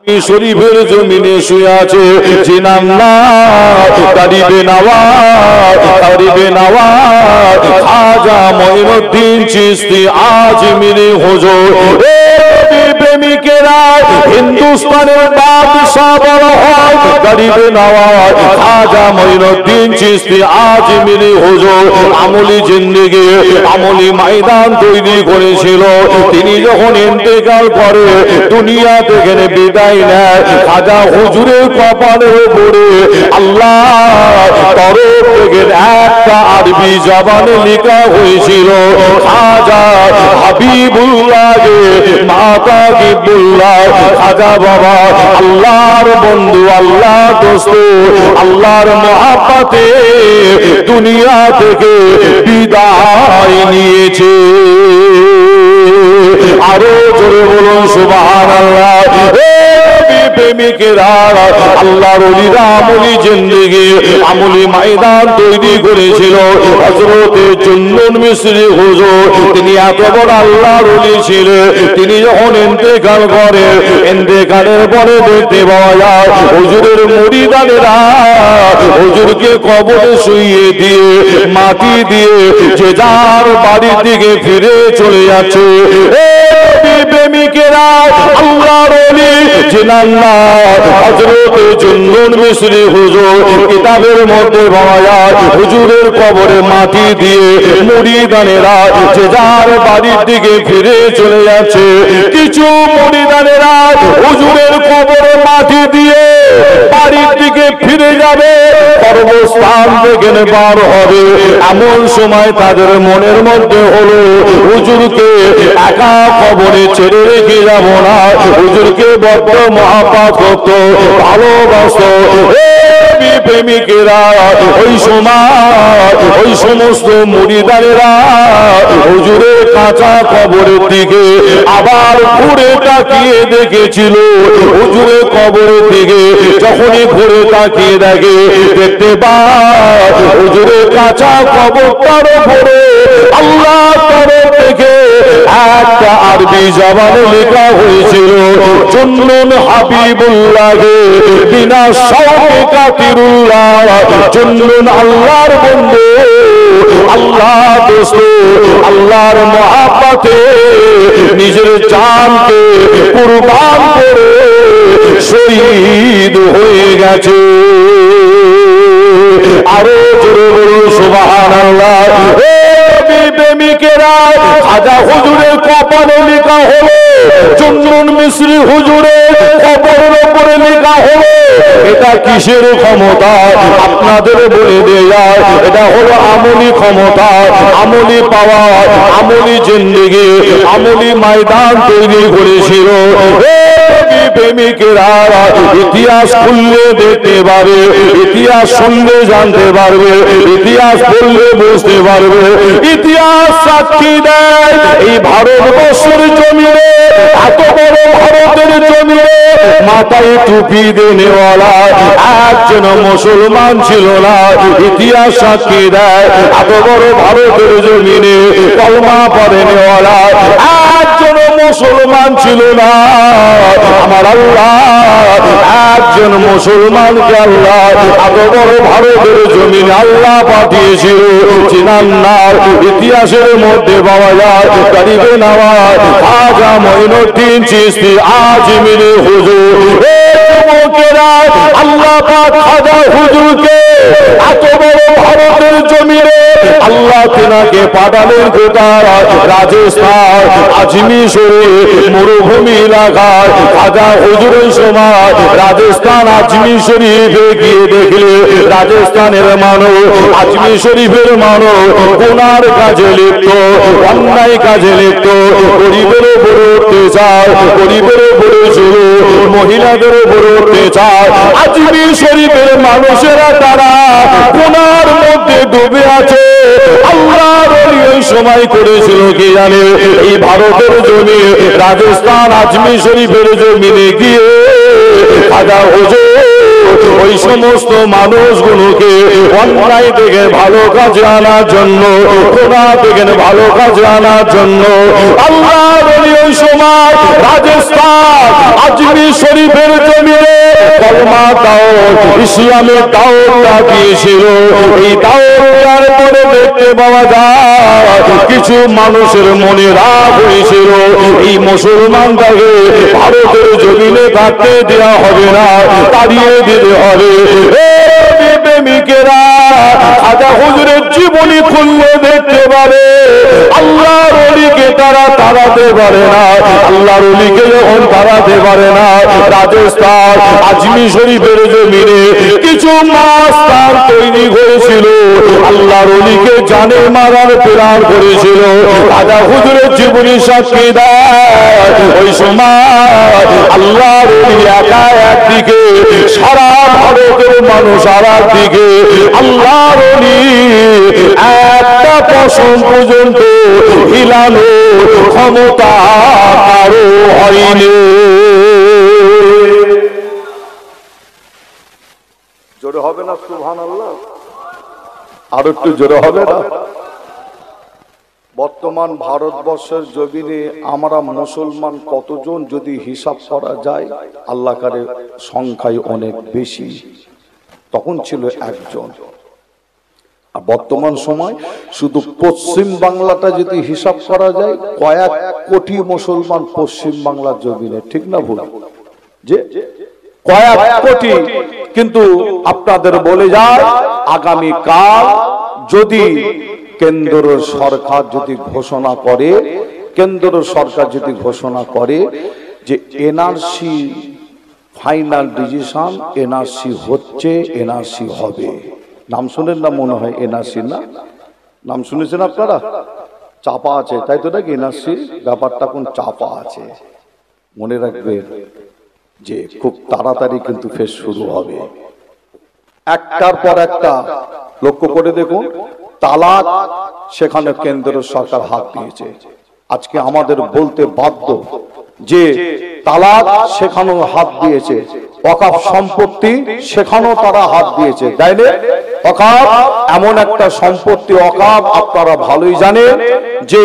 শরীফের জমিনে শুয়ে আছে জিনার নাম গরিবে নওয়াজ খাজা মঈনুদ্দিন চিশতি আজমিরি হুজুর। প্রেমিকেরা হিন্দুস্তানের বাদশাহ বলা হয় গরিবে নওয়াজ খাজা মঈনুদ্দিন চিশতি আজমিরি হুজুর। আমলি জিন্দেগি আমলি ময়দান তৈরি করেছিল। তিনি যখন ইন্তেকাল করে দুনিয়া থেকে বিদায় নেয়, খাজা হুজুরের কপালের উপরে আল্লাহ তরফ থেকে একটা আরবি জবানে লেখা হয়েছিল খাজা হাবিবুল্লাহ মাতা কিবুল্লাহ। খাজা বাবা আল্লাহর বন্ধু, আল্লাহ দোস্ত, আল্লাহর মহাব্বতে দুনিয়া থেকে বিদায় নিয়েছে। আরো জোরে বলুন সুবহানাল্লাহ। প্রেমিকেরা আল্লাহর ওলিরা আমলি জিন্দেগি আমলি ময়দান তৈরি করেছিল। হযরতে জুন্নুন মিসরি হুজুর তিনি এত বড় আল্লাহর ওলি ছিলেন। তিনি যখন ইন্তেকাল করেন, ইন্তেকালের পরে দেখতে পাওয়া যায় হুজুরের মুরিদানেরা হুজুরকে কবরে শুইয়ে দিয়ে মাটি দিয়ে যে যার বাড়ির দিকে ফিরে চলে যাচ্ছে। প্রেমিকেরা আল্লাহর ওলি জিনার নাম হযরতে জুন্নুন মিসরি হুজুর কিতাবের মধ্যে পাওয়া যায় হুজুরের কবরে মাটি দিয়ে মুরিদানেরা যে যার বাড়ির দিকে ফিরে চলে যাচ্ছে। কিছু মুরিদানেরা হুজুরের কবরে মাটি দিয়ে বাড়ির দিকে ফিরে যাবে, কর্মস্থান থেকে বার হবে। এমন সময় তাদের মনের মধ্যে হলো হুজুরকে একা কবরে ছেড়ে রেখে যাব না, হুজুরকে বড্ড মহাব্বত করত, ভালোবাসত। প্রেমিকেরা ওই সময় ওই সমস্ত মুরিদানেরা হুজুরের কাঁচা কবরের দিকে আবার ঘুরে তাকিয়ে দেখেছিল। হুজুরের কবরের দিকে যখনই ঘুরে তাকিয়ে দেখতে পায় হুজুরের কাঁচা কবরটার উপরে আল্লাহ তরফ থেকে একটা আরবি জবানে লেখা হয়েছিল জুন্নুন হাবিবুল্লাহ বিনা শওকে কাতিরুল্লাহ। জুন্নুন আল্লাহর বন্ধু, আল্লাহ দোস্ত, আল্লাহর মহাব্বতে নিজের জানকে কুরবান করে শহীদ হয়ে গেছে। আরো জোরে বলুন সুবহানাল্লাহ। প্রেমিকেরা খাজা হুজুরের কপালে লেখা হলো জুন্নুন মিসরি হুজুরের কবরের উপরে লেখা হলো। এটা কিসের ক্ষমতা আপনাদের বলে দেয়া? এটা হলো আমলি ক্ষমতা, আমলি পাওয়ার, আমলি জিন্দেগি আমলি ময়দান তৈরি করেছিল। প্রেমিকেরা ইতিহাস খুললে দেখতে পারবে, ইতিহাস শুনলে জানতে পারবে, ইতিহাস পড়লে বুঝতে পারবে। ইতিহাস সাক্ষী দেয় এই ভারতবর্ষের জমিনে, এত বড় ভারতের জমিনে মাথায় টুপি দেনেওয়ালা একজন মুসলমান ছিল না। ইতিহাস সাক্ষী দেয় এত বড় ভারতের জমিনে কলমা পড়েনেওয়ালা একজন মুসলমান ছিল না। আমার আল্লাহ একজন মুসলমানকে আল্লাহ এত বড় ভারতের জমিনে আল্লাহ পাঠিয়েছিল। চিনার নাম ইতিহাসের মধ্যে পাওয়া যায় গরিবে নওয়াজ খাজা মঈনুদ্দিন চিশতি আজমিরি হুজুর। আল্লাহ পাক খাজা হুজুরকে এত বড় ভারতের জমিনে আল্লাহ তেনাকে পাঠালেন কোথায়? রাজস্থান আজমির শরীফ মরুভূমি এলাকায়। খাজা হুজুরের সময় রাজস্থান আজমির শরীফে গিয়ে দেখলে রাজস্থানের মানুষ আজমির শরীফের মানুষ গুনার কাজে লিপ্ত, অন্যায় কাজে লিপ্ত, গরিবের উপরে অত্যাচার, গরিবের উপরে জুলুম, মহিলাদের উপরে অত্যাচার। আজমির শরীফের মানুষেরা তারা গুনার মধ্যে ডুবে আছে। আল্লাহর ওলি ওই সময় করেছিল কি জানে? এই ভারতের জমি রাজস্থান আজমির শরীফের জমিনে গিয়ে খাজা হুজুর ওই সমস্ত মানুষগুলোকে অন্যায় থেকে ভালো কাজে আনার জন্য, খোদা থেকে ভালো কাজে আনার জন্য আল্লাহর ওলি ওই সময় রাজস্থান আজমির শরীফের কলমা দাওয়াত ইসলামের দাওয়াতটা দিয়েছিল। এই দাওয়াতের পরে দেখতে পাওয়া যায় কিছু মানুষের মনে রাগ হয়েছিল, এই মুসলমানটাকে ভারতের জমিনে থাকতে দেওয়া হবে না, তাড়িয়ে দিতে হবে। প্রেমিকেরা খাজা হুজুরের জীবনী খুললে দেখতে পারে আল্লাহর ওলিকে তারা তাড়াতে পারে না। আল্লাহর ওলিকে যখন তাড়াতে পারে না, রাজস্থান আজমির শরীফের জমিনে কিছু মাস্তান তৈরি করেছিল, আল্লাহর ওলিকে জানে মারার প্ল্যান করেছিল। খাজা হুজুরের জীবনী সাক্ষী দেয় ওই সময় আল্লাহর ওলি একা একদিকে, সারা ভারতের মানুষ আর একদিকে। আল্লাহর ওলি একটা পশম পর্যন্ত হিলানো ক্ষমতা কারো হয়নি। জোরে হবে না সুবহানাল্লাহ? আর একটু জোরে হবে না? বর্তমান ভারতবর্ষের জমিনে আমরা মুসলমান কতজন যদি হিসাব করা যায়, আল্লাহ কারে সংখ্যায় অনেক বেশি। তখন ছিল একজন। আর বর্তমান সময় শুধু পশ্চিম বাংলাটা যদি হিসাব করা যায়, কয়েক কোটি মুসলমান পশ্চিম বাংলার জমিনে, ঠিক না ভুল? যে কয়েক কোটি। কিন্তু আপনাদের বলে যায় আগামী কাল যদি কেন্দ্র সরকার যদি ঘোষণা করে, কেন্দ্র সরকার যদি ঘোষণা করে যে এনআরসি ফাইনাল ডিসিশন, এনআরসি হচ্ছে, এনআরসি হবে। নাম শুনেন না মনে হয় এনআরসি? না, নাম শুনেছেন আপনারা? চাপা আছে, তাই তো নাকি? এনআরসি ব্যাপারটা কোন চাপা আছে। মনে রাখবেন যে খুব তাড়াতাড়ি কিন্তু ফের শুরু হবে, একটার পর একটা। লক্ষ্য করে দেখুন, তালাক সেখানে কেন্দ্র সরকার হাত দিয়েছে। আজকে আমাদের বলতে বাধ্য যে তালাক সেখানেও হাত দিয়েছে, ওয়াকফ সম্পত্তি সেখানেও তারা হাত দিয়েছে, তাই না? ওয়াকফ এমন একটা সম্পত্তি, ওয়াকফ আপনারা ভালোই জানেন যে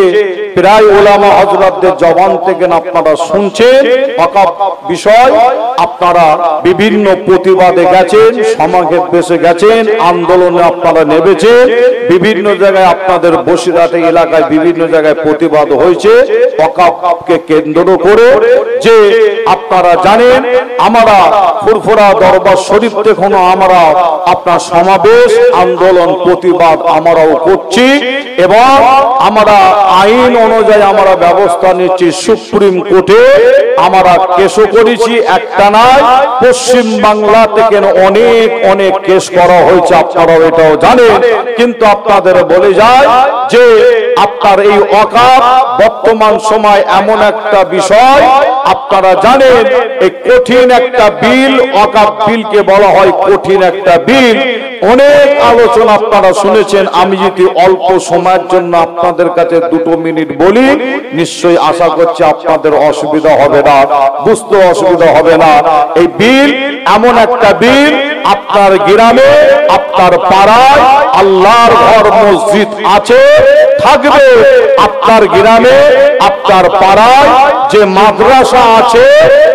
প্রায় ওলামা হযরতদের জবান থেকে আপনারা শুনছেন ওয়াকফ বিষয়। আপনারা বিভিন্ন প্রতিবাদে গেছেন, সমাজে বেসে গেছেন, আন্দোলনে আপনারা নেমেছেন, বিভিন্ন জায়গায় আপনাদের বসিরহাট এলাকায় বিভিন্ন জায়গায় প্রতিবাদ হয়েছে ওয়াকফকে কেন্দ্র করে। যে আপনারা জানেন আমরা ফুরফুরা দরবার শরীফ থেকে আমরা আপনার সমাবেশ, আন্দোলন, প্রতিবাদ আমরাও করছি এবং আমরা আইন অনুযায়ী আমরা ব্যবস্থা নিচ্ছি। সুপ্রিম কোর্টে আমরা কেসও করেছি, একটা নয়, পশ্চিম বাংলা থেকে অনেক অনেক কেস করা হয়েছে, আপনারাও এটাও জানেন। কিন্তু আপনাদের বলে যায় যে আপনার এই ওয়াকফ বর্তমান সময় এমন একটা বিষয়, আপনারা জানেন এই কঠিন একটা বিল, ওয়াকফ বিলকে বলা হয় কঠিন একটা বিল। অনেক আলোচনা আপনারা শুনেছেন। আমি যদি অল্প সময়ের জন্য আপনাদের কাছে 2 মিনিট বলি, নিশ্চয়ই আশা করছি আপনাদের অসুবিধা হবে না, বুঝতে অসুবিধা হবে না। এই বিল এমন একটা বিল, আপনার গ্রামে, আপনার পাড়ায় আল্লাহর ঘর মসজিদ আছে, থাকবে। আপনার গ্রামে, আপনার পাড়ায় যে মাদ্রাসা আছে,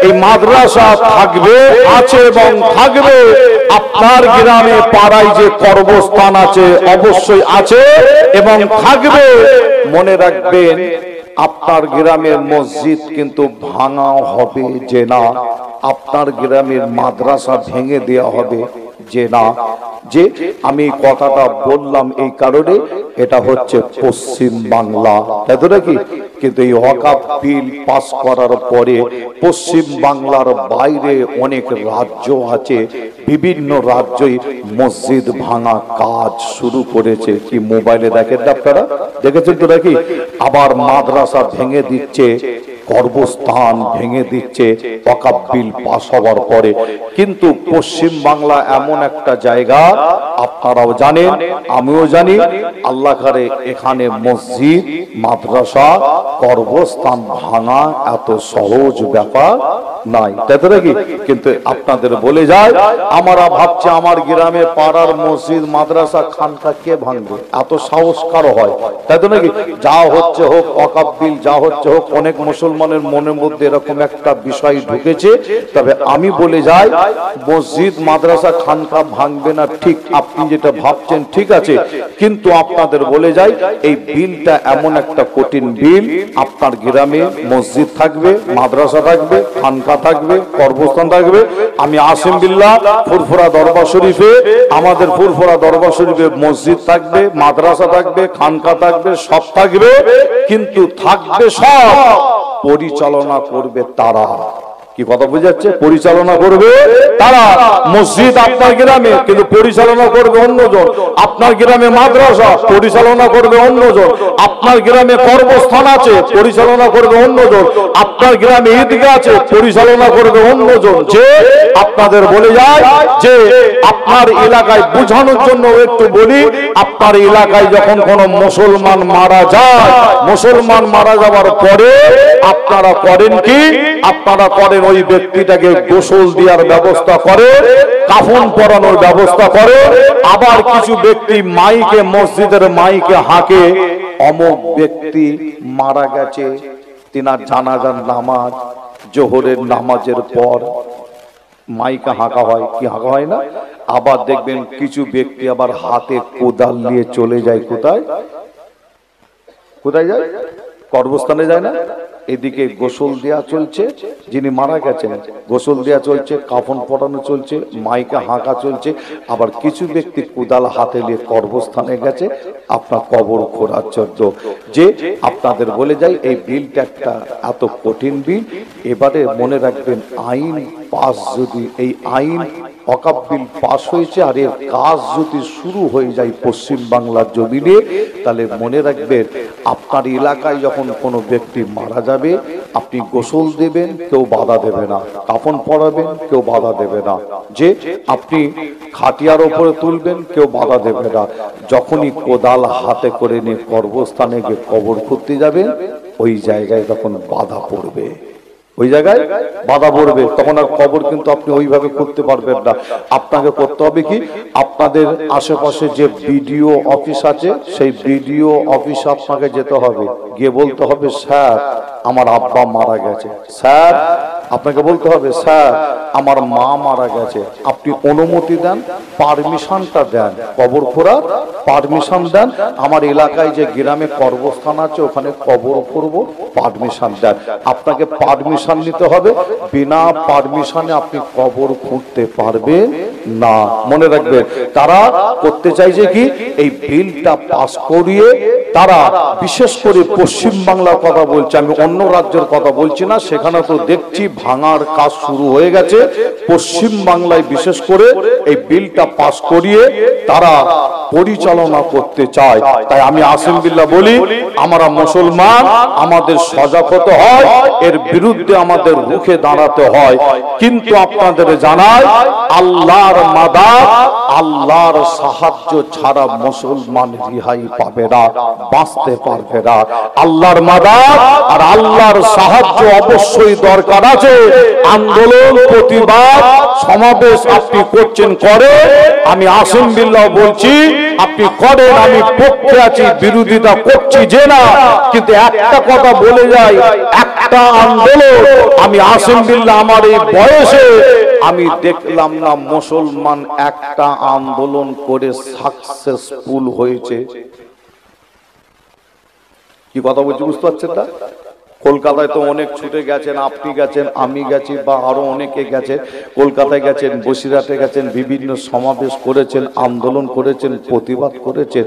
এই মাদ্রাসা থাকবে, আছে এবং থাকবে। আপনার গ্রামে পাড়ায় যে কর্মস্থান আছে, অবশ্যই আছে এবং থাকবে। মনে রাখবেন আপনার গ্রামের মসজিদ কিন্তু ভাঙা হবে যে না, আপনার গ্রামের মাদ্রাসা ভেঙে দেওয়া হবে যে না। যে আমি কথাটা বললাম এই কারণে, এটা হচ্ছে পশ্চিম বাংলা, তাই তো নাকি? কিন্তু এই ওয়াকফ বিল পাস করার পরে পশ্চিম বাংলার বাইরে অনেক রাজ্য আছে, বিভিন্ন রাজ্যই মসজিদ ভাঙা কাজ শুরু করেছে। কি মোবাইলে দেখেন না আপনারা? দেখেছেন তো নাকি? আবার মাদ্রাসা ভেঙে দিচ্ছে, কর্মস্থান ভেঙে দিচ্ছে ওয়াকফ বিল পাস হওয়ার পরে। কিন্তু পশ্চিম বাংলা এমন একটা জায়গা, আপনারাও জানেন, আমিও জানি, আল্লাহ করে এখানে মসজিদ মাদ্রাসা কর্মস্থান ভাঙা এত সহজ ব্যাপার নাই, তাই তো নাকি? কিন্তু আপনাদের বলে যায়, আমরা ভাবছি আমার গ্রামে পাড়ার মসজিদ মাদ্রাসা খানকা কে ভাঙবে, এত সাহস কারো হয়, তাই তো নাকি? যা হচ্ছে হোক, ওয়াকফ বিল যা হচ্ছে হোক, অনেক মুসলমানের মনের মধ্যে এরকম একটা বিষয় ঢুকেছে। তবে আমি বলে যাই, মসজিদ মাদ্রাসা খানকা ভাঙবে না, ঠিক আপনি যেটা ভাবছেন ঠিক আছে, কিন্তু আপনাদের বলে যাই, এই বিলটা এমন একটা কঠিন বিল, আপনার গ্রামে মসজিদ থাকবে, মাদ্রাসা থাকবে, খানকা থাকবে, কর্মস্থান থাকবে। আমি আসিম বিল্লাহ ফুরফুরা দরবার শরীফে, আমাদের ফুরফুরা দরবার শরীফে মসজিদ থাকবে, মাদ্রাসা থাকবে, খানকা থাকবে, সব থাকবে, কিন্তু থাকবে সব, পরিচালনা করবে তারা। কি কথা বুঝাচ্ছে? পরিচালনা করবে তারা। মসজিদ আপনার গ্রামে, কিন্তু পরিচালনা করবে অন্যজন। আপনার গ্রামে মাদ্রাসা, পরিচালনা করবে অন্যজন। আপনার গ্রামে কর্মস্থান আছে, পরিচালনা করবে অন্যজন। আপনার গ্রামে ঈদগাহ আছে, পরিচালনা করবে অন্যজন। যে আপনাদের বলে যায় যে আপনার এলাকায় বোঝানোর জন্য একটু বলি, আপনার এলাকায় যখন কোন মুসলমান মারা যায়, মুসলমান মারা যাওয়ার পরে আপনারা করেন কি? আপনারা করেন ওই ব্যক্তিটাকে গোসল দেওয়ার ব্যবস্থা করে, কাফন পরানোর ব্যবস্থা করে। আবার কিছু ব্যক্তি মাইকে, মসজিদের মাইকে হাঁকে, অমুক ব্যক্তি মারা গেছে, তিনার জানাজার নামাজ, জোহরের নামাজের পর মাইকে হাঁকা হয়, কি হাঁকা হয় না? আবার দেখবেন কিছু ব্যক্তি আবার হাতে কোদাল নিয়ে চলে যায়, কোথায় কোথায় যায়? কর্মস্থানে যায় না? এদিকে গোসল দেয়া চলছে, যিনি মারা গেছেন গোসল দেয়া চলছে, কাফন পরানো চলছে, মাইকে হাঁকা চলছে। আবার কিছু ব্যক্তি কোদাল হাতে নিয়ে কর্মস্থানে গেছে আপনার কবর খোঁড়ার জন্য। যে আপনাদের বলে যাই, এই বিলটা একটা এত কঠিন বিল। এবারে মনে রাখবেন, আইন পাস যদি, এই আইন ওয়াকফ বিল পাস হয়েছে আর এর কাজ যদি শুরু হয়ে যায় পশ্চিম বাংলার জমিনে, তাহলে মনে রাখবেন, আপনার এলাকায় যখন কোনো ব্যক্তি মারা যাবে, আপনি গোসল দেবেন, কেউ বাধা দেবে না, কাফন পরাবেন, কেউ বাধা দেবে না, যে আপনি খাটিয়ার ওপরে তুলবেন, কেউ বাধা দেবে না। যখনই কোদাল হাতে করে নিয়ে কর্মস্থানে গিয়ে কবর খুঁড়তে যাবেন, ওই জায়গায় তখন বাধা পড়বে, ওই জায়গায় বাধা পড়বে, তখন আর কবর কিন্তু আপনি ওইভাবে করতে পারবেন না। আপনাকে করতে হবে কি, আপনাদের আশেপাশে যে বিডিও অফিস আছে, সেই বিডিও অফিসে আপনাকে যেতে হবে, গিয়ে বলতে হবে, স্যার আমার আব্বা মারা গেছে, স্যার আপনাকে বলতে হবে, স্যার আমার মা মারা গেছে, আপনি অনুমতি দেন, পারমিশনটা দেন, কবর খোঁড়ার পারমিশন দেন। আমার এলাকায় যে গ্রামে কর্মস্থান আছে, ওখানে কবর করব, পারমিশন দেন। আপনাকে পারমিশন নিতে হবে, বিনা পারমিশনে আপনি কবর খুঁড়তে পারবেন না। মনে রাখবেন, তারা করতে চাইছে কি, এই বিলটা পাস করিয়ে তারা, বিশেষ করে পশ্চিম বাংলার কথা বলছে, আমি অন্য রাজ্যের কথা বলছি না, সেখানে তো দেখছি ভাঙার কাজ শুরু হয়ে গেছে। পশ্চিম বাংলায় বিশেষ করে এই বিলটা পাস করিয়ে তারা পরিচালনা করতে চায়। তাই আমি আসিম বিল্লাহ বলি, আমরা মুসলমান, আমাদের সজাগ হতে হয়, এর বিরুদ্ধে আমাদের রুখে দাঁড়াতে হয়। কিন্তু আপনাদের জানাই, আল্লাহর মাদাদ, আল্লাহর সাহায্য ছাড়া মুসলমান রিহাই পাবে না, বাঁচতে পারবে না। আল্লাহর মাদাদ আর আল্লাহর সাহায্য অবশ্যই দরকার আছে। আন্দোলন, প্রতিবাদ, সমাবেশ আপনি করছেন, করে, আমি আসিম বিল্লাহ বলছি আপনি করেন, আমি পক্ষে আছি, বিরোধিতা করছি যে না। কিন্তু একটা কথা বলে যাই, একটা আন্দোলন, আমি আসিম বিল্লাহ আমার এই বয়সে আমি দেখলাম না মুসলমান একটা আন্দোলন করে সাকসেসফুল হয়েছে। কি কথা বলছি বুঝতে পারছেন না? কলকাতায় তো অনেক ছুটে গেছেন, আপনি গেছেন, আমি গেছি, বা আরো অনেকে গেছে, কলকাতায় গেছেন, বসিরহাটে গেছেন, বিভিন্ন সমাবেশ করেছেন, আন্দোলন করেছেন, প্রতিবাদ করেছেন।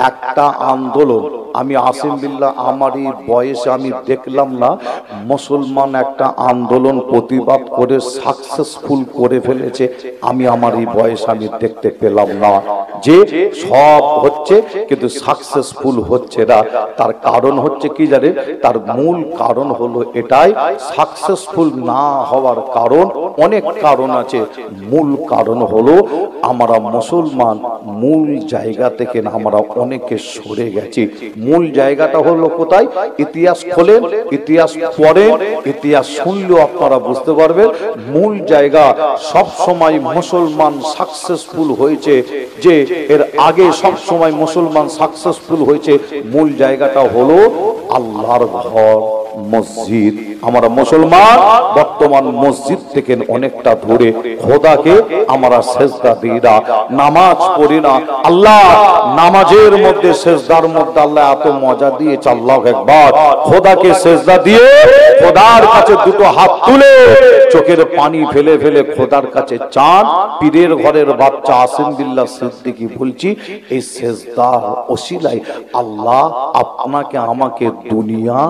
একটা আন্দোলন, আমি আসিম বিল্লাহ আমার এই বয়সে আমি দেখলাম না মুসলমান একটা আন্দোলন প্রতিবাদ করে সাকসেসফুল করে ফেলেছে। আমি আমার এই বয়স আমি দেখতে পেলাম না যে সব হচ্ছে কিন্তু সাকসেসফুল হচ্ছে না। তার কারণ হচ্ছে কি জানেন? তার মূল কারণ হলো এটাই, সাকসেসফুল না হওয়ার কারণ অনেক কারণ আছে। মূল কারণ হলো আমরা মুসলমান মূল জায়গা থেকে না আমরা অনেকে সরে গেছি। মূল জায়গাটা হলো কোথায়? ইতিহাস খোলেন, ইতিহাস পড়েন, ইতিহাস শুনলেও আপনারা বুঝতে পারবেন মূল জায়গা সব সময় মুসলমান সাকসেসফুল হয়েছে। যে এর আগে সব সময় মুসলমান সাকসেসফুল হয়েছে, মূল জায়গাটা হলো আল্লাহর ঘর মসজিদ। আমরা মুসলমান বর্তমান মসজিদ থেকে অনেকটা দূরে, খোদাকে আমরা সেজদা দিই না, নামাজ পড়ি না। আল্লাহ নামাজের মধ্যে সেজদার মধ্যে আল্লাহ এত মজা দিয়েছে, আল্লাহু আকবার। খোদাকে সেজদা দিয়ে খোদার কাছে দুটো হাত তুলে চোখের পানি ফেলে ফেলে খোদার কাছে চান। পীরের ঘরের বাচ্চা আসিম বিল্লাহ সিদ্দিকী বলছি, এই সেজদার ওসিলায় আল্লাহ আপনাকে আমাকে দুনিয়া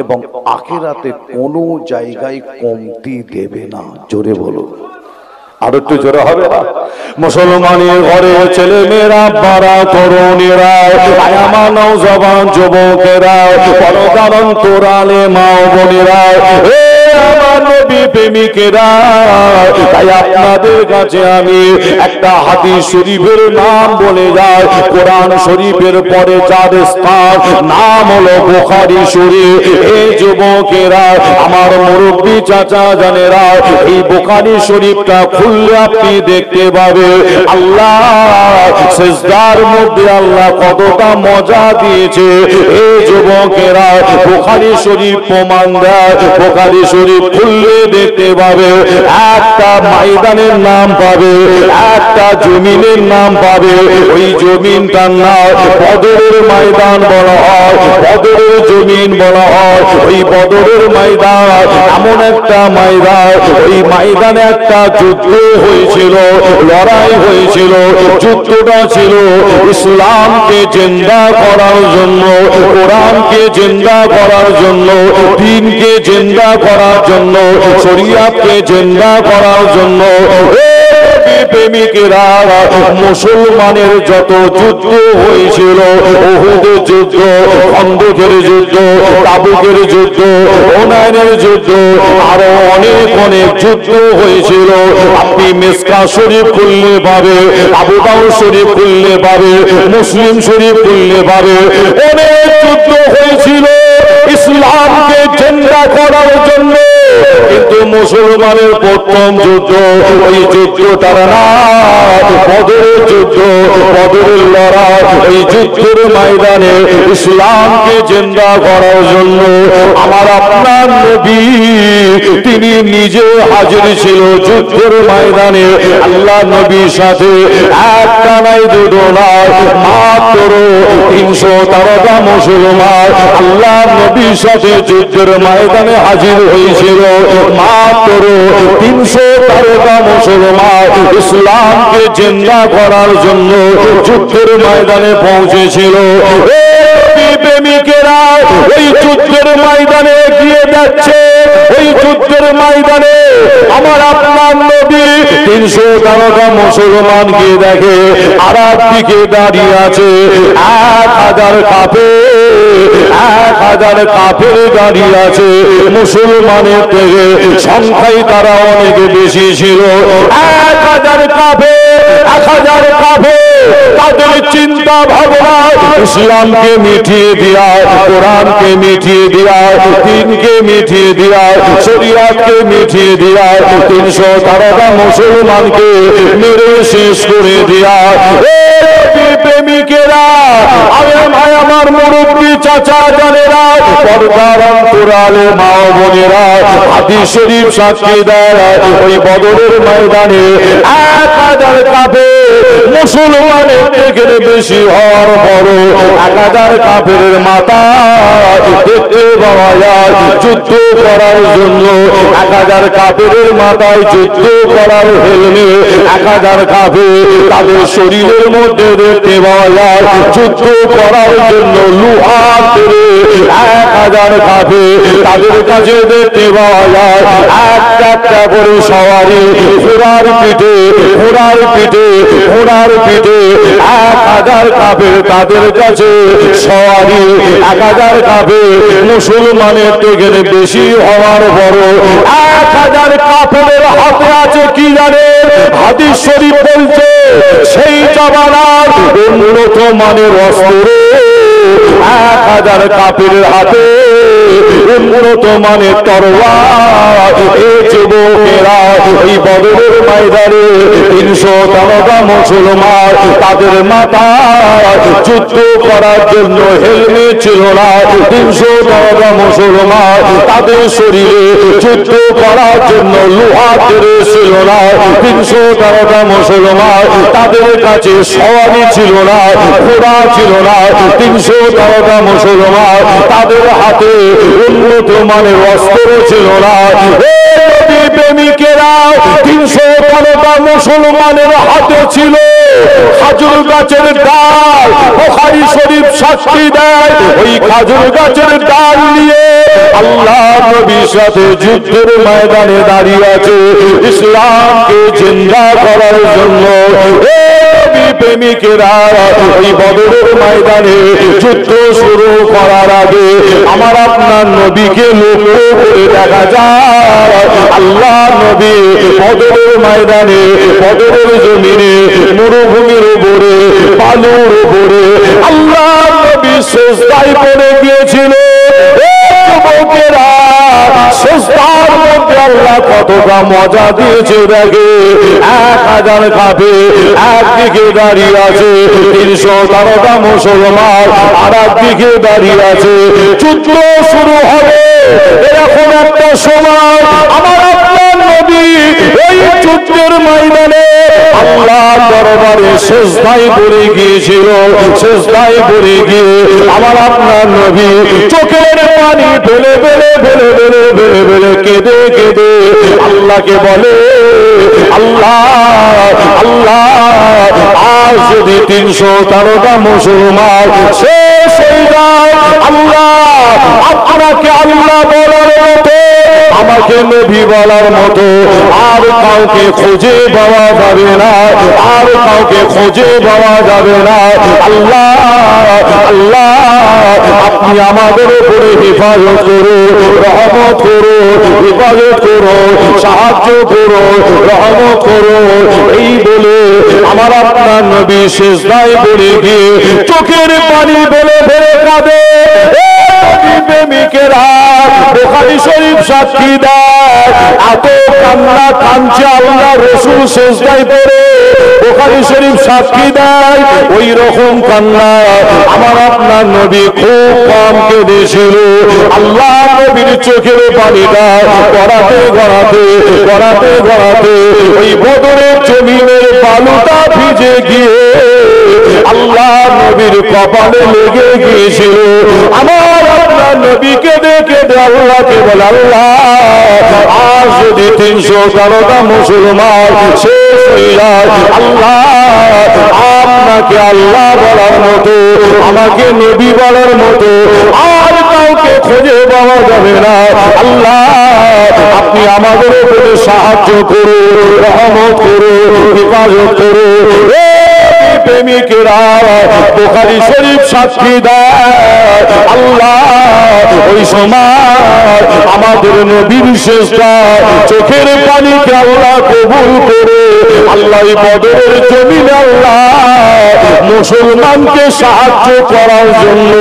এবং আখিরাতে কোনো জায়গায় কমতি দেবে না। জোরে বলো, আর একটু জোরে হবে না? মুসলমানের ঘরে ছেলে মেয়েরা, বাড়া তরুণীরা, আমার নওজওয়ান যুবকেরা, পরদারণ তোরালে মা বোনেরা, আমার নবী প্রেমিকেরা, তাই আপনাদের কাছে আমি একটা হাদিস শরীফের নাম বলে যাই। কোরআন শরীফের পরে যার স্থান নাম হলো বুখারী শরীফ। এই যুবকেরা, আমার মুরব্বী চাচা জানেরা, এই বুখারী শরীফটা খুললে আপনি দেখতে পাবেন আল্লাহ সিজদার মধ্যে আল্লাহ কতটা মজা দিয়েছে। এই যুবকেরা, বুখারী শরীফ প্রমাণ দেয়। বুখারী শরীফ খুললে দেখতে পাবে একটা ময়দানের নাম পাবে, একটা জমিনের নাম পাবে। ওই জমিনটার নাম বদরের ময়দান বলা হয়, বদরের জমিন বলা হয়। ওই বদরের ময়দান এমন একটা ময়দান, ওই ময়দানে একটা যুদ্ধ হয়েছিল, লড়াই হয়েছিল। যুদ্ধটা ছিল ইসলামকে জিন্দা করার জন্য, কোরআনকে জিন্দা করার জন্য, দ্বীনকে জিন্দা করার জন্য, শরিয়াতকে জিন্দা করার জন্য। প্রেমিকেরা, মুসলমানের যত যুদ্ধ হয়েছিল, উহুদের যুদ্ধ, খন্দকের যুদ্ধ, তাবুকের যুদ্ধ, হুনাইনের যুদ্ধ, আরো অনেক অনেক যুদ্ধ হয়েছিল। আপনি মিসকা শরীফ খুললে পাবে, আবু দাউদ শরীফ খুললে পাবে, মুসলিম শরীফ খুললে পাবে। অনেক যুদ্ধ হয়েছিল ইসলামকে জিন্দা করার জন্য। কিন্তু মুসলমানের প্রথম যুদ্ধ, ওই যুদ্ধটার নাম বদরের যুদ্ধ, বদরের লড়াই। এই যুদ্ধের ময়দানে ইসলামকে জিন্দা করার জন্য আমার আপনার নবী তিনি নিজে হাজির ছিল যুদ্ধের ময়দানে। আল্লাহ নবীর সাথে একটা নাই দুটো নয়, মাত্র 313টা মুসলমান আল্লাহ নবীর সাথে যুদ্ধের ময়দানে হাজির হয়েছিল। মাত্র 313টা মুসলমান ইসলামকে জিন্দা করার জন্য যুদ্ধের ময়দানে পৌঁছেছিল। প্রেমিকেরা, ওই যুদ্ধের ময়দানে গিয়ে যাচ্ছে, ওই যুদ্ধের ময়দানে আমার আপনার নবী 313টা মুসলমান গিয়ে দেখে আর দিকে দাঁড়িয়ে আছে 1000 কাফের, 1000 কাফের দাঁড়িয়ে আছে। মুসলমানের থেকে সংখ্যায় তারা অনেক বেশি ছিল। 1000 কাফের, 1000 কাফের। তাদের চিন্তা ভাবনা ইসলামকে মিটিয়ে দেয়া, কোরআনকে মিটিয়ে দেয়া, দ্বীনকে মিটিয়ে দেয়া, শরিয়াতকে মিটিয়ে দেয়া, 313টা মুসলমানকে মেরে শেষ করে দেয়া। প্রেমিকেরা, আমার মুরব্বী চাচা জানেরা, পর্দার অন্তরালে মা বোনেরা, হাদিস শরীফ সাক্ষী দেয় ওই বদরের ময়দানে 1000 কাফের মুসলমানের থেকে বেশি হওয়ার পর 1000 কাফেরের মাথা দেখতে পাওয়া যায় যুদ্ধ করার জন্য। 1000 কাফেরের মাথায় যুদ্ধ করার হেলমেট, 1000 কাফের তাদের শরীরের মধ্যে দেখতে পাওয়া যায় যুদ্ধ করার করার জন্য লোহা তেরে 1000 কাফের তাদের কাছে দেখতে পাওয়া যায়। একটা একটা করে সওয়ারি ঘোড়ার পিঠে 1000 কাফের তাদের কাছে সওয়ারি 1000 কাফের মুসলমানের থেকে বেশি হওয়ার বড় 1000 কাফেরের হাতে আছে কি জানে? হাদিস শরীফ বলছে সেই জামানার উন্নত মানের অস্ত্র 1000 কাফেরের হাতে উন্নত মানের তরোয়ার। এই যুবকেরা এই বদরের ময়দানে 313টা মুসলমান তাদের মাথায় যুদ্ধ করার জন্য হেলমেট ছিল না। 313টা মুসলমান তাদের শরীরে যুদ্ধ করার জন্য লোহা তেরে ছিল না। 313টা মুসলমান তাদের কাছে সওয়ারি ছিল না, ঘোড়া ছিল না। 313টা মুসলমান তাদের হাতে উন্নত মানের অস্ত্র ছিল না। প্রেমিকেরা 313টা মুসলমানের হাতে ছিল খাজুর গাছের ডাল। বুখারী শরীফ সাক্ষী দেয় ওই খাজুর গাছের ডাল নিয়ে আল্লাহ নবীর সাথে যুদ্ধের ময়দানে দাঁড়িয়ে আছে ইসলামকে জিন্দা করার জন্য। প্রেমিকেরা ওই বদরের ময়দানে যুদ্ধ শুরু করার আগে আমার আপনার নবীকে লক্ষ্য করে দেখা যায় আল্লাহ নবী বদরের ময়দানে বদরের জমিনে মরুভূমির উপরে বালুর উপরে আল্লাহ নবী সিজদায় পড়ে গিয়েছিল। যুবকেরা সিজদার মধ্যে আল্লাহ কতটা মজা দিয়েছে দেখে। 1000 কাফের একদিকে দাঁড়িয়ে আছে, 313টা মুসলমান আর একদিকে দাঁড়িয়ে আছে। যুদ্ধ শুরু হবে এরকম একটা সময় আমার আপনার নবী এই যুদ্ধের ময়দানে আল্লাহ দরবারে সিজদায় পড়ে গিয়েছিল। সিজদায় পড়ে গিয়ে আমার আপনার নবী চোখের পানি ফেলে ফেলে ফেলে ফেলে ফেলে ফেলে কেঁদে কেঁদে আল্লাহকে বলে আল্লাহ আল্লাহ আজ যদি 313টা মুসলমান শেষ হয়ে যায় আল্লাহ আপনাকে আল্লাহ বলার মতো আমাকে নবী বলার মতো আর কাউকে খুঁজে পাওয়া যাবে না, আর কাউকে খুঁজে পাওয়া যাবে না। আল্লাহ আল্লাহ আপনি আমাদের উপরে হেফাজত করো, রহমত করো, হেফাজত করো, সাহায্য করো, রহমত করো। এই বলে আমার আপনার নবী সিজদায় পড়ে গিয়ে চোখের পানি ফেলে ফেলে কাঁদে। প্রেমিকেরা বুখারী শরীফ সাক্ষী দেয় এত কান্না কাঁদছে আল্লাহ রাসূল সিজদায় পড়ে। বুখারী শরীফ সাক্ষী দেয় ওই রকম কান্না আমার আপনার নবী খুব কম কেঁদেছিল। আল্লাহ নবীর চোখের পানিটা গড়াতে গড়াতে গড়াতে গড়াতে ওই বদরের জমিনের বালুটা ভিজে গিয়ে আল্লাহ নবীর কপালে লেগে গিয়েছিল। আমার আপনার নবীকে দেখে আল্লাহকে বলে আল্লাহ আজ যদি 313টা মুসলমান শেষ হয়ে যায় আল্লাহ আপনাকে আল্লাহ বলার মতো আমাকে নবী বলার মতো আর কাউকে খুঁজে পাওয়া যাবে না। আল্লাহ আপনি আমাদের উপরে সাহায্য করুন, রহমত করুন, হেফাজত করুন। প্রেমিকেরা বুখারী শরীফ সাক্ষী দেয় আল্লাহ ওই সময় আমাদের নবীর সিজদা চোখের পানিকে আল্লাহ কবুল করে আল্লাহ বদরের জমিনে আল্লাহ মুসলমানকে সাহায্য করার জন্য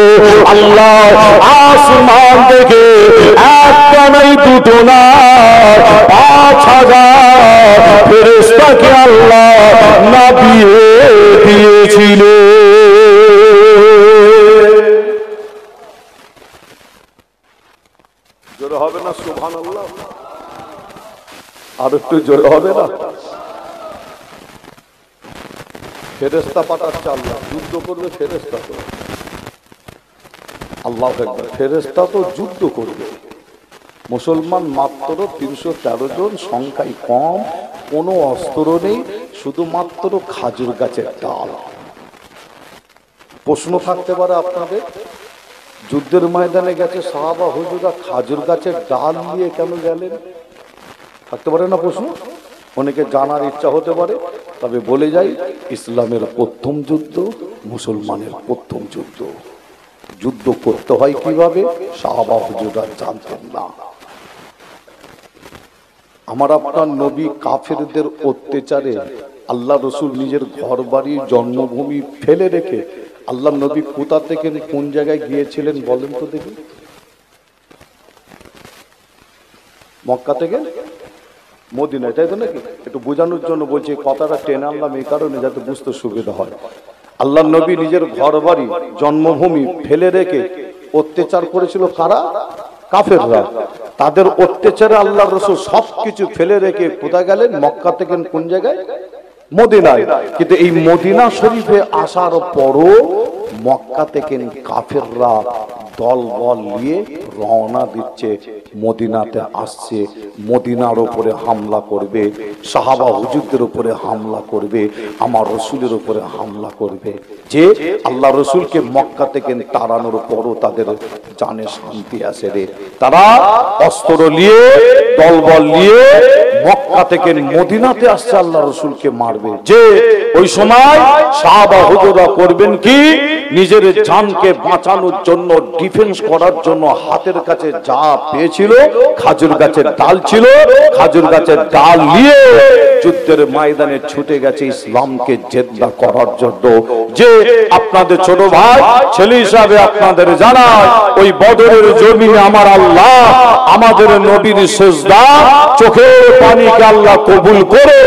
আল্লাহ আসমান থেকে একটা নাই দুটো না 5000 ফেরেশতাকে আল্লাহ নাবিয়ে দিয়েছিল। জোরে হবে না সুবহানাল্লাহ? আর একটু জোরে হবে না? ফেরেশতা পাঠাচ্ছে আল্লাহ, যুদ্ধ করবে ফেরেশতা তো। আল্লাহু আকবার। ফেরেশতা তো যুদ্ধ করবে, মুসলমান মাত্র 313 জন, সংখ্যায় কম, কোনো অস্ত্র নেই, শুধুমাত্র খাজুর গাছের ডাল। প্রশ্ন থাকতে পারে আপনাদের, যুদ্ধের ময়দানে গেছে সাহাবা হুজুরা খাজুর গাছের ডাল নিয়ে কেন গেলেন? থাকতে পারে না প্রশ্ন? অনেকে জানার ইচ্ছা হতে পারে। তবে বলে যাই, ইসলামের প্রথম যুদ্ধ, মুসলমানের প্রথম যুদ্ধ। যুদ্ধ করতে হয় কিভাবে সাহাবা হুজুরা জানতেন না। আমার আপনার নবী কাফেরদের অত্যাচারে আল্লাহ রসুল নিজের ঘর বাড়ি জন্মভূমি ফেলে রেখে আল্লাহ নবী কোথা থেকে কোন জায়গায় গিয়েছিলেন বলেন তো দেখি? মক্কা থেকে মদিনায়, তাই তো নাকি? একটু বোঝানোর জন্য বলছি, কথাটা টেনে আনলাম এই কারণে যাতে বুঝতে সুবিধা হয়। আল্লাহ নবী নিজের ঘর বাড়ি জন্মভূমি ফেলে রেখে অত্যাচার করেছিল কারা? কাফেররা। তাদের অত্যাচারে আল্লাহ রসুল সবকিছু ফেলে রেখে কোথায় গেলেন? মক্কা থেকে কোন জায়গায়? মদিনায়। কিন্তু এই মদিনা শরীফে আসার পরও মক্কা থেকে কাফেররা দল বল নিয়ে রওনা দিচ্ছে, মদিনাতে আসছে, মদিনার উপরে হামলা করবে, সাহাবা হুজুরদের উপরে হামলা করবে, আমার রসুলের উপরে হামলা করবে। যে আল্লাহ রসুলকে মক্কা থেকে তাড়ানোর পরও তাদের জানে শান্তি আসে রে। তারা অস্ত্র নিয়ে দলবল নিয়ে মক্কা থেকে মদিনাতে আসছে আল্লাহ রসুলকে মারবে। যে ওই সময় সাহাবা হুজুররা করবেন কি? নিজের জানকে বাঁচানোর জন্য, ডিফেন্স করার জন্য হাতের কাছে যা পেয়েছিল, খাজুর গাছের ডাল ছিল, খাজুর গাছের ডাল নিয়ে যুদ্ধের ময়দানে ছুটে গেছে ইসলামকে জেদ্দা করার জন্য। যে আপনাদের ছোট ভাই ছেলে হিসাবে আপনাদের জানায়, ওই বদরের জমিনে আমার আল্লাহ আমাদের নবীর সিজদা, চোখের পানিকে আল্লাহ কবুল করে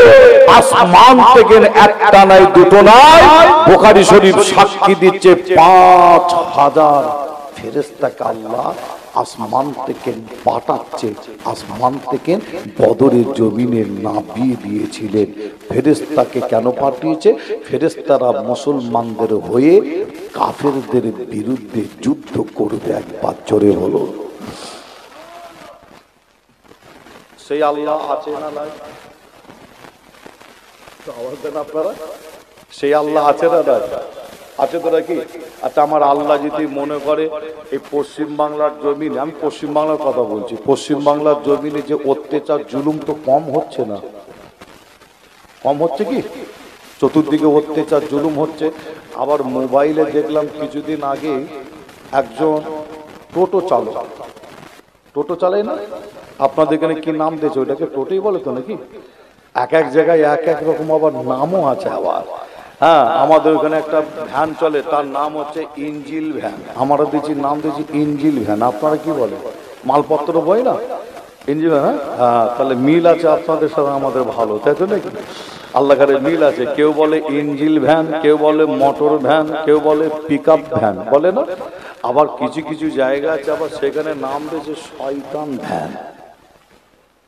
আসমান থেকে একটা নাই দুটো নাই, বুখারী শরীফ সাক্ষী দিচ্ছে 5000 ফেরেশতাকে আল্লাহ আসমান থেকে পাঠাচ্ছে। আসমান থেকে বদরের জমিনে নামিয়ে দিয়েছিলেন। ফেরেশতাকে কেন পাঠিয়েছে? ফেরেশতারা মুসলমানদের হয়ে কাফেরদের বিরুদ্ধে যুদ্ধ করবে। একবার জোরে বলো, সেই আল্লাহ আছে না নাই? আওয়াজ দেন আপনারা, সেই আল্লাহ আছে না নাই? আছে তো নাকি? আচ্ছা, আমার আল্লাহ যদি মনে করে এই পশ্চিম বাংলার জমিনে, আমি পশ্চিম বাংলার কথা বলছি, পশ্চিম বাংলার জমিনে যে অত্যাচার জুলুম তো কম হচ্ছে না? কম হচ্ছে কি? চতুর্দিকে অত্যাচার জুলুম হচ্ছে। আবার মোবাইলে দেখলাম কিছুদিন আগে একজন টোটো চালক, টোটো চালায় না, আপনাদের এখানে কি নাম দিয়েছে? ওইটাকে টোটোই বলে তো নাকি? এক এক জায়গায় এক এক রকম আবার নামও আছে। আবার হ্যাঁ, আমাদের ওখানে একটা ভ্যান চলে, তার নাম হচ্ছে ইঞ্জিল ভ্যান। আমরা দিচ্ছি নাম দিয়েছি ইঞ্জিল ভ্যান। আপনারা কি বলে? মালপত্র বই না ইঞ্জিল ভ্যান? হ্যাঁ, তাহলে মিল আছে আপনাদের সাথে আমাদের ভালো, তাই তো নাকি? আল্লাহ কারে মিল আছে। কেউ বলে ইঞ্জিল ভ্যান, কেউ বলে মোটর ভ্যান, কেউ বলে পিক আপ ভ্যান, বলে না? আবার কিছু কিছু জায়গা আছে আবার সেখানে নাম দিয়েছে শয়তান ভ্যান।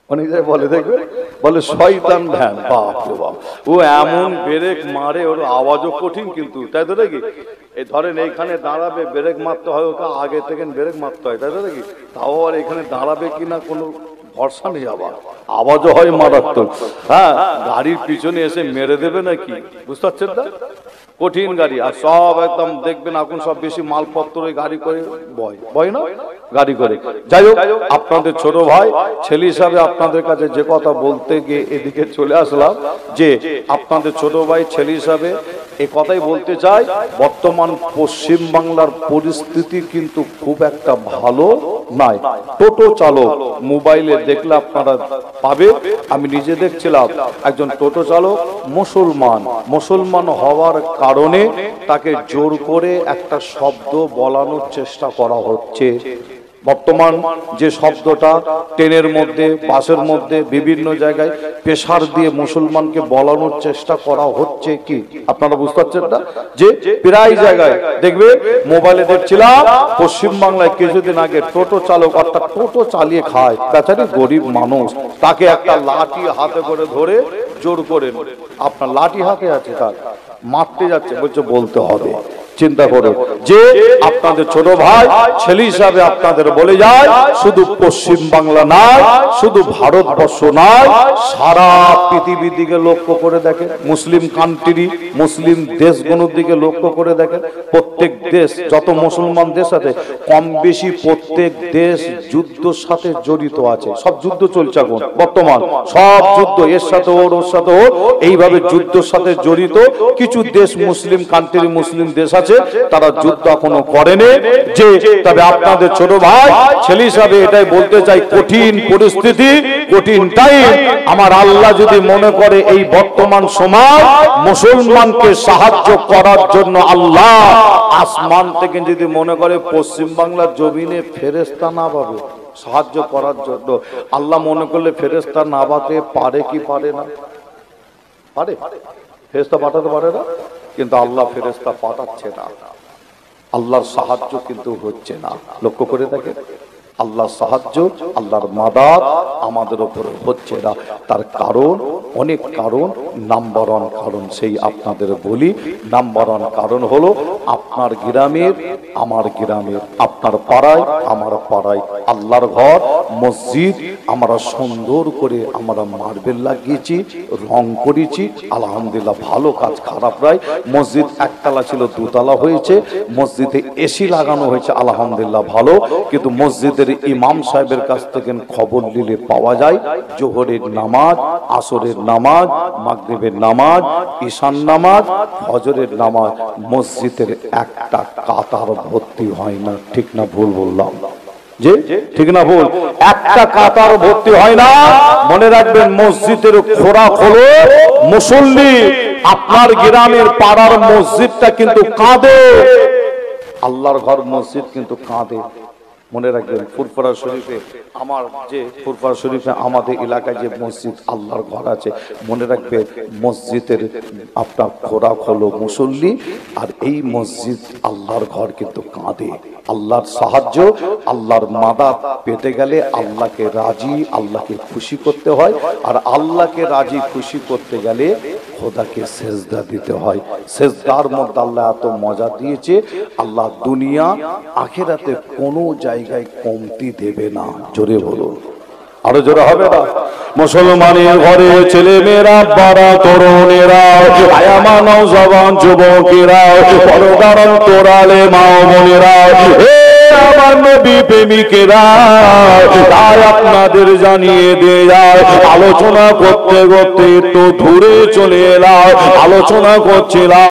অনেক জায়গায় বলে, দেখবে বলে শয়তান ভ্যান। বাপ রে বাপ, ও এমন ব্রেক মারে, ওর আওয়াজও কঠিন কিন্তু, তাই তো নাকি? এই ধরেন এইখানে দাঁড়াবে, ব্রেক মারতে হয়, ওকে আগে থেকে ব্রেক মারতে হয়, তাই তো নাকি? তাও আর এখানে দাঁড়াবে কিনা কোনো ভরসা নেই। আবার আওয়াজও হয় মারাত্মক। হ্যাঁ, গাড়ির পিছনে এসে মেরে দেবে নাকি, বুঝতে পারছেন না? কঠিন গাড়ি। আর সব একদম দেখবেন এখন সব বেশি মালপত্র গাড়ি করে বয় না গাড়ি করে। যাই হোক, আপনাদের ছোট ভাই ছেলে হিসাবে আপনাদের কাছে যে কথা বলতে গিয়ে এদিকে চলে আসলাম, যে আপনাদের ছোট ভাই ছেলে হিসাবে এই কথাই বলতে চাই, বর্তমান পশ্চিম বাংলার পরিস্থিতি কিন্তু খুব একটা ভালো নাই। টোটো চালক মোবাইলে দেখলে আপনারা পাবে, আমি নিজে দেখছিলাম, একজন টোটো চালক মুসলমান হওয়ার কারণে তাকে জোর করে একটা শব্দ বলানোর চেষ্টা করা হচ্ছে। বর্তমান যে শব্দটা ট্রেনের মধ্যে, বাসের মধ্যে, বিভিন্ন জায়গায় প্রেসার দিয়ে মুসলমানকে বলানোর চেষ্টা করা হচ্ছে, কি আপনারা বুঝতে পারছেন না? যে প্রায় জায়গায় দেখবে, মোবাইলে দেখছিলাম পশ্চিম বাংলায় কিছুদিন আগে টোটো চালক, অর্থাৎ টোটো চালিয়ে খায় বেচারি গরিব মানুষ, তাকে একটা লাঠি হাতে করে ধরে জোর করে, আপনার লাঠি হাতে আছে, তার মারতে যাচ্ছে, বলছে বলতে হবে। চিন্তা করে যে আপনাদের ছোট ভাই ছেলে হিসাবে আপনাদের বলে যায়, শুধু পশ্চিম বাংলা নয়, শুধু ভারতবর্ষ নয়, সারা পৃথিবীর দিকে লক্ষ্য করে দেখেন, মুসলিম কান্ট্রি, মুসলিম দেশগুলোর দিকে লক্ষ্য করে দেখেন। প্রত্যেক দেশ, যত মুসলমান দেশ আছে, কম বেশি প্রত্যেক দেশ যুদ্ধের সাথে জড়িত আছে। সব যুদ্ধ চলছে এখন বর্তমান, সব যুদ্ধ, এর সাথে ওর, ওর সাথে ওর, এইভাবে যুদ্ধের সাথে জড়িত। কিছু দেশ মুসলিম কান্ট্রি, মুসলিম দেশ আছে, তারা যুদ্ধ এখনো করেনি। যে তবে আপনাদের ছোট ভাই ছেলে হিসাবে এটাই বলতে চাই, কঠিন পরিস্থিতি, কঠিন টাইম, আমার আল্লাহ যদি মনে করে এই বর্তমান সময় মুসলমানকে সাহায্য করার জন্য আল্লাহ আসমান থেকে যদি মনে করে পশ্চিম বাংলার জমিনে ফেরেশতা না পাবে সাহায্য করার জন্য, আল্লাহ মনে করলে ফেরেশতা না পাতে পারে কি পারে না? পারে, ফেরেশতা পাঠাতে পারে না, কিন্তু আল্লাহ ফেরেশতা পাঠাচ্ছে না। আল্লাহর সাহায্য কিন্তু হচ্ছে না। লক্ষ্য করে দেখেন, আল্লাহর সাহায্য, আল্লাহর মাদাদ আমাদের উপরে হচ্ছে না। তার কারণ, অনেক কারণ। নাম্বার ওয়ান কারণ সেই আপনাদের বলি, নাম্বার ওয়ান কারণ হলো আপনার গ্রামের, আমার গ্রামের, আপনার পাড়ায়, আমার পাড়ায় আল্লাহর ঘর, মসজিদ আমরা সুন্দর করে আমরা মার্বেল লাগিয়েছি, রং করেছি, আলহামদুলিল্লাহ ভালো কাজ, খারাপ নয়। মসজিদ একতলা ছিল, দুতলা হয়েছে। মসজিদে এসি লাগানো হয়েছে, আলহামদুলিল্লাহ ভালো। কিন্তু মসজিদের ইমাম সাহেবের কাছ থেকে খবর নিলে পাওয়া যায়, জোহরের নামাজ, আসরের নামাজ, মাগরিবের নামাজ, ঈশান নামাজ, ফজরের নামাজ মসজিদের একটা কাতার ভর্তি হয় না। ঠিক না ভুল বললাম? যে ঠিক না ভুল? একটা কাতার ভর্তি হয় না। মনে রাখবেন, মসজিদের খোরাক হলো মুসল্লি। আপনার গ্রামের পাড়ার মসজিদটা কিন্তু কাঁদে, আল্লাহর ঘর মসজিদ কিন্তু কাঁদে। মনে রাখবেন, ফুরফুরা শরীফে, আমার যে ফুরফুরা শরীফে আমাদের এলাকায় যে মসজিদ আল্লাহর ঘর আছে, মনে রাখবে মসজিদের আপনার খোরাক হলো মুসল্লি, আর এই মসজিদ আল্লাহর ঘর কিন্তু কাঁদে। আল্লাহর সাহায্য, আল্লাহর মাদাদ পেতে গেলে আল্লাহকে রাজি, আল্লাহকে খুশি করতে হয়। আর আল্লাহকে রাজি খুশি করতে গেলে খোদাকে সেজদা দিতে হয়। সেজদার মধ্যে আল্লাহ এত মজা দিয়েছে, আল্লাহ দুনিয়া আখিরাতে কোনো জায়গায় কমতি দেবে না। জোরে বলুন, আরো জোরে হবে না? মুসলমানের ঘরে ছেলে মেয়েরা, বাড়া তরুণেরা, আয়ামা নওজওয়ান যুবকেরা, পরদারণ তোরালে মা বোনেরা, আমার নবী প্রেমিকেরা, তাই আপনাদের জানিয়ে দিয়ে যায়, আলোচনা করতে করতে একটু দূরে চলে এলাম। আলোচনা করছিলাম